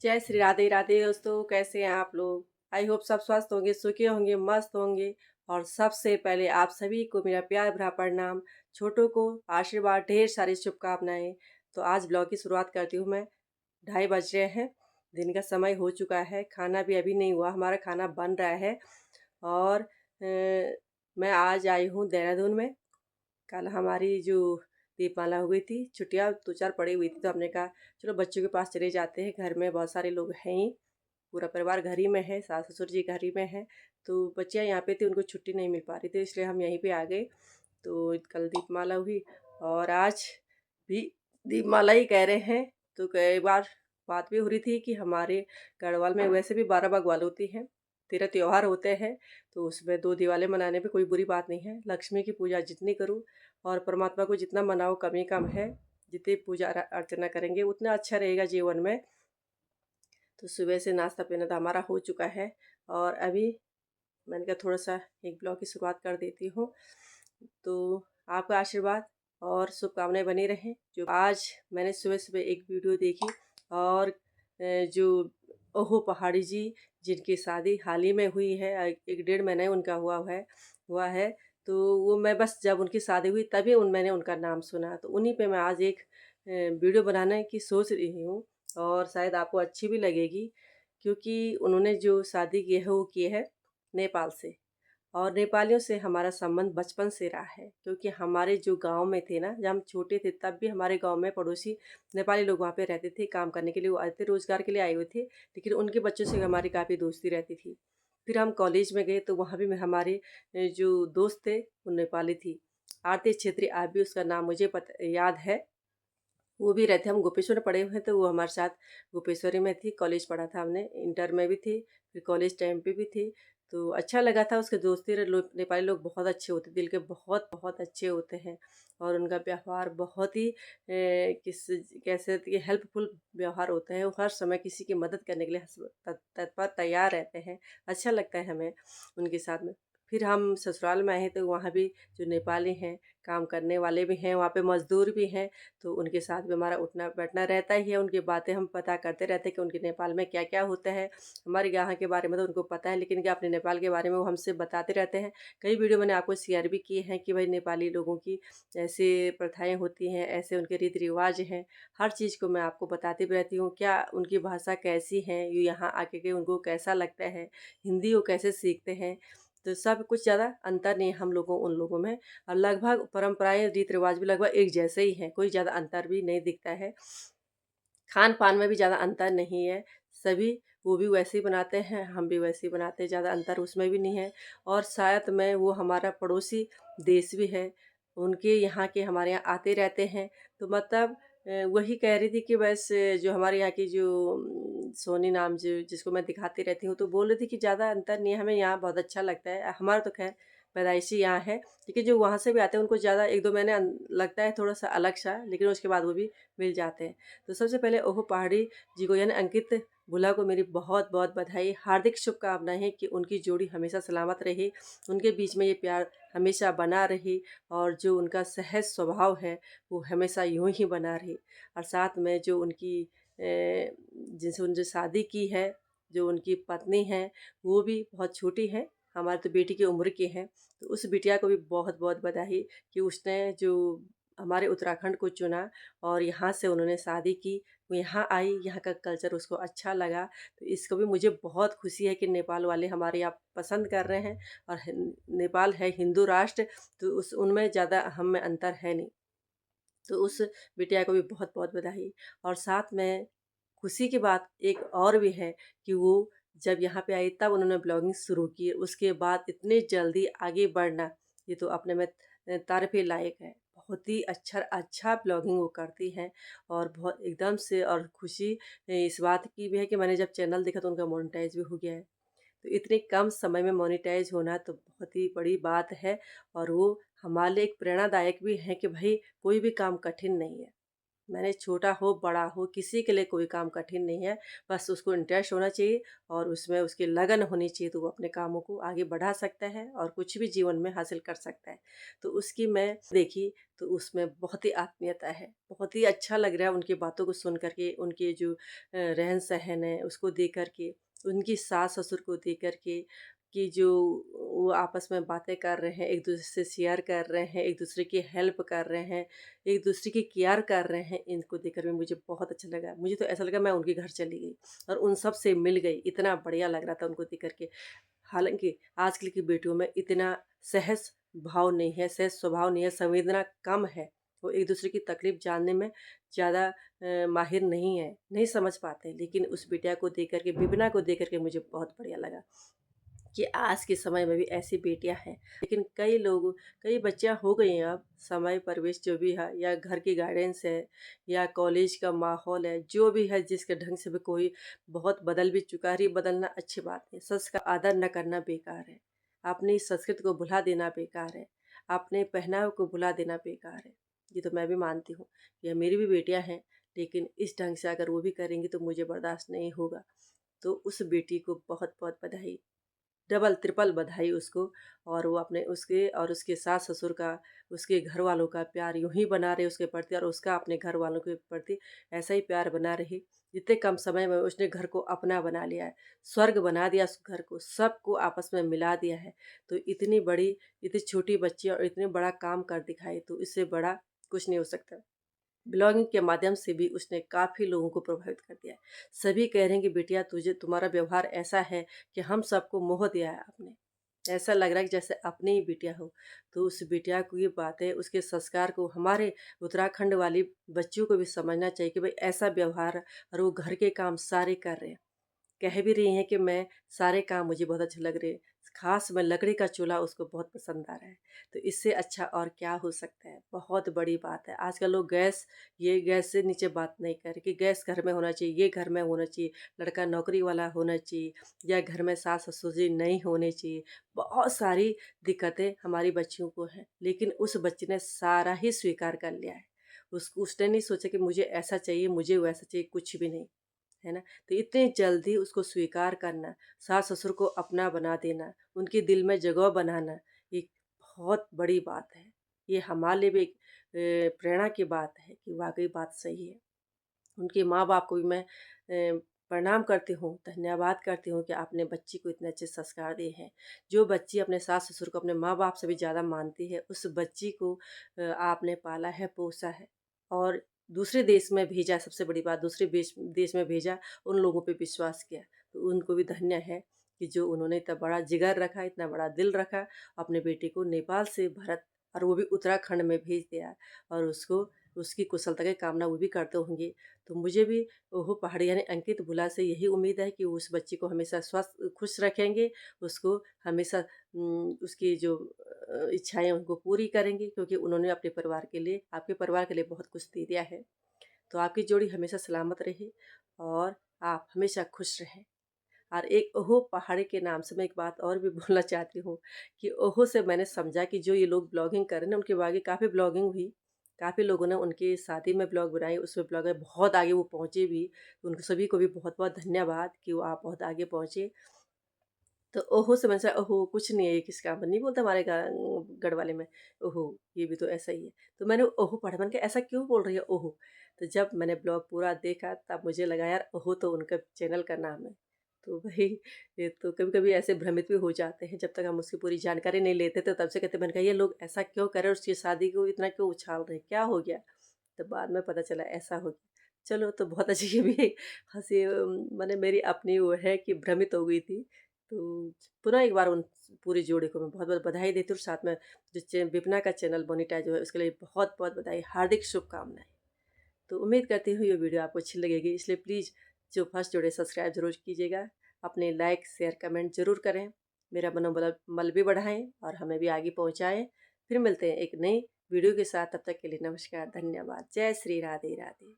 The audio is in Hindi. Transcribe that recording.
जय श्री राधे राधे दोस्तों, कैसे हैं आप लोग। आई होप सब स्वस्थ होंगे, सुखी होंगे, मस्त होंगे। और सबसे पहले आप सभी को मेरा प्यार भरा प्रणाम। छोटों को आशीर्वाद, ढेर सारी शुभकामनाएं। तो आज ब्लॉग की शुरुआत करती हूँ मैं। 2:30 बज रहे हैं, दिन का समय हो चुका है। खाना भी अभी नहीं हुआ, हमारा खाना बन रहा है। और मैं आज आई हूँ देहरादून में। कल हमारी जो दीपमाला हो गई थी, छुट्टियाँ 2-4 पड़ी हुई थी, तो हमने कहा चलो बच्चों के पास चले जाते हैं। घर में बहुत सारे लोग हैं ही, पूरा परिवार घर ही में है, सास ससुर जी घर ही में हैं। तो बच्चियाँ यहाँ पे थी, उनको छुट्टी नहीं मिल पा रही थी, इसलिए हम यहीं पे आ गए। तो कल दीपमाला हुई और आज भी दीपमाला ही कह रहे हैं। तो कई बार बात भी हो रही थी कि हमारे गढ़वाल में वैसे भी 12 बग्वाल होती हैं, 13 त्योहार होते हैं। तो उसमें 2 दिवाली मनाने में कोई बुरी बात नहीं है। लक्ष्मी की पूजा जितनी करूँ और परमात्मा को जितना मनाओ कम ही कम है। जितनी पूजा अर्चना करेंगे उतना अच्छा रहेगा जीवन में। तो सुबह से नाश्ता पीना तो हमारा हो चुका है और अभी मैंने कहा थोड़ा सा एक ब्लॉग की शुरुआत कर देती हूँ। तो आपका आशीर्वाद और शुभकामनाएं बनी रहें। जो आज मैंने सुबह सुबह एक वीडियो देखी और जो ओहो पहाड़ी जी जिनकी शादी हाल ही में हुई है, 1 डेढ़ महीने उनका हुआ है। तो वो मैं बस जब उनकी शादी हुई तभी मैंने उनका नाम सुना, तो उन्हीं पे मैं आज एक वीडियो बनाने की सोच रही हूँ। और शायद आपको अच्छी भी लगेगी, क्योंकि उन्होंने जो शादी की है वो की है नेपाल से। और नेपालियों से हमारा संबंध बचपन से रहा है, क्योंकि हमारे जो गांव में थे ना, जब हम छोटे थे तब भी हमारे गांव में पड़ोसी नेपाली लोग वहाँ पे रहते थे। काम करने के लिए वो आए थे, रोजगार के लिए आए हुए थे, लेकिन उनके बच्चों से हमारी काफ़ी दोस्ती रहती थी। फिर हम कॉलेज में गए तो वहाँ भी हमारे जो दोस्त थे वो नेपाली थी। आरती छेत्री, आप भी उसका नाम मुझे याद है, वो भी रहते। हम गोपेश्वर में पढ़े हुए हैं, तो वो हमारे साथ गोपेश्वरी में थी। कॉलेज पढ़ा था हमने, इंटर में भी थी, फिर कॉलेज टाइम पे भी थी। तो अच्छा लगा था उसके दोस्ती। लोग नेपाली लोग बहुत अच्छे होते, दिल के बहुत बहुत अच्छे होते हैं। और उनका व्यवहार बहुत ही किस कैसे हेल्पफुल व्यवहार होता है। वो हर समय किसी की मदद करने के लिए तत्पर तैयार रहते हैं। अच्छा लगता है हमें उनके साथ में। फिर हम ससुराल में आए तो वहाँ भी जो नेपाली हैं, काम करने वाले भी हैं, वहाँ पे मज़दूर भी हैं। तो उनके साथ भी हमारा उठना बैठना रहता ही है। उनकी बातें हम पता करते रहते हैं कि उनके नेपाल में क्या क्या होता है। हमारे यहाँ के बारे में तो उनको पता है, लेकिन क्या अपने नेपाल के बारे में वो हमसे बताते रहते हैं। कई वीडियो मैंने आपको शेयर भी किए हैं कि भाई नेपाली लोगों की ऐसे प्रथाएं होती हैं, ऐसे उनके रीति रिवाज हैं। हर चीज़ को मैं आपको बताती भी रहती हूँ। क्या उनकी भाषा कैसी है, ये यहाँ आके के उनको कैसा लगता है, हिंदी वो कैसे सीखते हैं। तो सब कुछ ज़्यादा अंतर नहीं है हम लोगों उन लोगों में। और लगभग परंपराएं रीति रिवाज भी लगभग एक जैसे ही हैं, कोई ज़्यादा अंतर भी नहीं दिखता है। खान पान में भी ज़्यादा अंतर नहीं है। सभी वो भी वैसे ही बनाते हैं, हम भी वैसे ही बनाते हैं, ज़्यादा अंतर उसमें भी नहीं है। और शायद में वो हमारा पड़ोसी देश भी है, उनके यहाँ के हमारे यहाँ आते रहते हैं। तो मतलब वही कह रही थी कि बस जो हमारे यहाँ की जो सोनी नाम जो जिसको मैं दिखाती रहती हूँ, तो बोल रही थी कि ज़्यादा अंतर नहीं है, हमें यहाँ बहुत अच्छा लगता है। हमारा तो खैर पैदाइशी यहाँ है, लेकिन जो वहाँ से भी आते हैं उनको ज़्यादा 1-2 महीने लगता है थोड़ा सा अलग सा, लेकिन उसके बाद वो भी मिल जाते हैं। तो सबसे पहले ओहो पहाड़ी जी को यानी अंकित भुल्ला को मेरी बहुत बहुत बधाई, हार्दिक शुभकामनाएं कि उनकी जोड़ी हमेशा सलामत रहे, उनके बीच में ये प्यार हमेशा बना रहे। और जो उनका सहज स्वभाव है वो हमेशा यूं ही बना रहे। और साथ में जो उनकी जिनसे उनसे शादी की है, जो उनकी पत्नी है, वो भी बहुत छोटी है, हमारे तो बेटी की उम्र की हैं। तो उस बिटिया को भी बहुत बहुत बधाई कि उसने जो हमारे उत्तराखंड को चुना और यहाँ से उन्होंने शादी की। वो यहाँ आई, यहाँ का कल्चर उसको अच्छा लगा। तो इसको भी मुझे बहुत खुशी है कि नेपाल वाले हमारे यहाँ पसंद कर रहे हैं। और नेपाल है हिंदू राष्ट्र, तो उस उनमें ज़्यादा हम में अंतर है नहीं। तो उस बिटिया को भी बहुत बहुत बधाई। और साथ में खुशी की बात एक और भी है कि वो जब यहाँ पे आई तब उन्होंने ब्लॉगिंग शुरू की। उसके बाद इतनी जल्दी आगे बढ़ना, ये तो अपने में तारीफ़ लायक है। बहुत ही अच्छा अच्छा ब्लॉगिंग वो करती हैं। और बहुत एकदम से और खुशी इस बात की भी है कि मैंने जब चैनल देखा तो उनका मोनेटाइज भी हो गया है। तो इतने कम समय में मोनेटाइज होना तो बहुत ही बड़ी बात है। और वो हमारे लिए एक प्रेरणादायक भी है कि भाई कोई भी काम कठिन नहीं है। मैंने छोटा हो, बड़ा हो, किसी के लिए कोई काम कठिन नहीं है। बस उसको इंटरेस्ट होना चाहिए और उसमें उसकी लगन होनी चाहिए, तो वो अपने कामों को आगे बढ़ा सकता है और कुछ भी जीवन में हासिल कर सकता है। तो उसकी मैं देखी तो उसमें बहुत ही आत्मीयता है। बहुत ही अच्छा लग रहा है उनकी बातों को सुन कर के, उनके जो रहन-सहन है उसको देख कर के, उनकी सास-ससुर को देख कर के कि जो वो आपस में बातें कर रहे हैं, एक-दूसरे से शेयर कर रहे हैं, एक-दूसरे की हेल्प कर रहे हैं, एक-दूसरे की केयर कर रहे हैं, इनको देखकर भी मुझे बहुत अच्छा लगा। मुझे तो ऐसा लगा मैं उनके घर चली गई और उन सब से मिल गई, इतना बढ़िया लग रहा था उनको देख कर के। हालाँकि आजकल की बेटियों में इतना सहज भाव नहीं है, सहज स्वभाव नहीं है, संवेदना कम है। वो एक-दूसरे की तकलीफ़ जानने में ज़्यादा माहिर नहीं है, नहीं समझ पाते। लेकिन उस बिटिया को देख कर के, विपिना को देख कर के मुझे बहुत बढ़िया लगा कि आज के समय में भी ऐसी बेटियां हैं। लेकिन कई बच्चियां हो गई हैं अब, समय परिवेश जो भी है या घर की गाइडेंस है या कॉलेज का माहौल है, जो भी है जिसके ढंग से भी कोई बहुत बदल भी चुका है। बदलना अच्छी बात है, सच का आदर न करना बेकार है, अपनी संस्कृति को भुला देना बेकार है, अपने पहनावे को भुला देना बेकार है। ये तो मैं भी मानती हूँ, ये मेरी भी बेटियां हैं, लेकिन इस ढंग से अगर वो भी करेंगी तो मुझे बर्दाश्त नहीं होगा। तो उस बेटी को बहुत बहुत बधाई, डबल ट्रिपल बधाई उसको। और वो अपने उसके और उसके सास-ससुर का, उसके घरवालों का प्यार यूँ ही बना रहे उसके प्रति और उसका अपने घरवालों के प्रति ऐसा ही प्यार बना रहे। जितने कम समय में उसने घर को अपना बना लिया है, स्वर्ग बना दिया उस घर को, सबको आपस में मिला दिया है। तो इतनी छोटी बच्ची और इतने बड़ा काम कर दिखाई, तो इससे बड़ा कुछ नहीं हो सकता। ब्लॉगिंग के माध्यम से भी उसने काफ़ी लोगों को प्रभावित कर दिया है। सभी कह रहे हैं कि बिटिया तुझे तुम्हारा व्यवहार ऐसा है कि हम सबको मोह दिया है आपने। ऐसा लग रहा है कि जैसे अपनी ही बिटिया हो। तो उस बिटिया को ये बातें, उसके संस्कार को हमारे उत्तराखंड वाली बच्चियों को भी समझना चाहिए कि भाई ऐसा व्यवहार, और वो घर के काम सारे कर रहे हैं। कह भी रही हैं कि मैं सारे काम मुझे बहुत अच्छे लग रहे हैं। ख़ास में लकड़ी का चूल्हा उसको बहुत पसंद आ रहा है। तो इससे अच्छा और क्या हो सकता है? बहुत बड़ी बात है। आजकल लोग गैस से नीचे बात नहीं कर रहे कि गैस घर में होना चाहिए, ये घर में होना चाहिए, लड़का नौकरी वाला होना चाहिए या घर में सास-ससुर जी नहीं होने चाहिए। बहुत सारी दिक्कतें हमारी बच्चियों को हैं, लेकिन उस बच्ची ने सारा ही स्वीकार कर लिया है। उसने नहीं सोचा कि मुझे ऐसा चाहिए, मुझे वैसा चाहिए, कुछ भी नहीं। है ना? तो इतनी जल्दी उसको स्वीकार करना, सास-ससुर को अपना बना देना, उनके दिल में जगह बनाना, ये बहुत बड़ी बात है। ये हमारे लिए भी एक प्रेरणा की बात है कि वाक़ई बात सही है। उनके माँ-बाप को भी मैं प्रणाम करती हूँ, धन्यवाद करती हूँ कि आपने बच्ची को इतने अच्छे संस्कार दिए हैं। जो बच्ची अपने सास-ससुर को अपने माँ-बाप से भी ज़्यादा मानती है, उस बच्ची को आपने पाला है, पोसा है और दूसरे देश में भेजा, सबसे बड़ी बात दूसरे देश में भेजा, उन लोगों पे विश्वास किया। तो उनको भी धन्य है कि जो उन्होंने इतना बड़ा जिगर रखा, इतना बड़ा दिल रखा, अपने बेटे को नेपाल से भारत और वो भी उत्तराखंड में भेज दिया और उसको उसकी कुशलता की कामना वो भी करते होंगे। तो मुझे भी ओहो पहाड़ी यानी अंकित बुला से यही उम्मीद है कि उस बच्ची को हमेशा स्वस्थ खुश रखेंगे, उसको हमेशा उसकी जो इच्छाएँ हैं उनको पूरी करेंगे, क्योंकि उन्होंने अपने परिवार के लिए, आपके परिवार के लिए बहुत कुछ दे दिया है। तो आपकी जोड़ी हमेशा सलामत रहे और आप हमेशा खुश रहें। और एक ओहो पहाड़ी के नाम से मैं एक बात और भी बोलना चाहती हूँ कि ओहो से मैंने समझा कि जो ये लोग ब्लॉगिंग कर रहे हैं ना, उनके आगे काफ़ी ब्लॉगिंग हुई। काफ़ी लोगों ने उनकी शादी में ब्लॉग बनाए, उसमें ब्लॉग है, बहुत आगे वो पहुँचे भी। उनको सभी को भी बहुत-बहुत धन्यवाद कि वो आप बहुत आगे पहुँचे। तो ओहो से मैंने सोचा ओहो कुछ नहीं है, ये किस काम का, नहीं बोलते हमारे गढ़वाले में, ओहो ये भी तो ऐसा ही है। तो मैंने ओहो पढ़ा, मैंने कहा ऐसा क्यों बोल रही है ओहो? तो जब मैंने ब्लॉग पूरा देखा तब मुझे लगा यार ओहो तो उनका चैनल का नाम है। तो वही, ये तो कभी-कभी ऐसे भ्रमित भी हो जाते हैं, जब तक हम उसकी पूरी जानकारी नहीं लेते तो तब से कहते, मैंने कहा ये लोग ऐसा क्यों कर रहे हैं, उसकी शादी को इतना क्यों उछाल रहे हैं, क्या हो गया? तो बाद में पता चला ऐसा हो गया। चलो तो बहुत अच्छी ये भी हँसी माने मेरी अपनी वो है कि भ्रमित हो गई थी। तो पुनः एक बार उन पूरे जोड़े को मैं बहुत-बहुत बधाई देती हूँ और साथ में जो विपना का चैनल मोनेटाइज़ हुआ है उसके लिए बहुत-बहुत बधाई, हार्दिक शुभकामनाएँ। तो उम्मीद करती हूँ ये वीडियो आपको अच्छी लगेगी, इसलिए प्लीज़ जो फर्स्ट जोड़े सब्सक्राइब ज़रूर कीजिएगा। अपने लाइक, शेयर, कमेंट ज़रूर करें। मेरा मनोबल भी बढ़ाएँ और हमें भी आगे पहुँचाएँ। फिर मिलते हैं एक नई वीडियो के साथ, तब तक के लिए नमस्कार, धन्यवाद। जय श्री राधे राधे।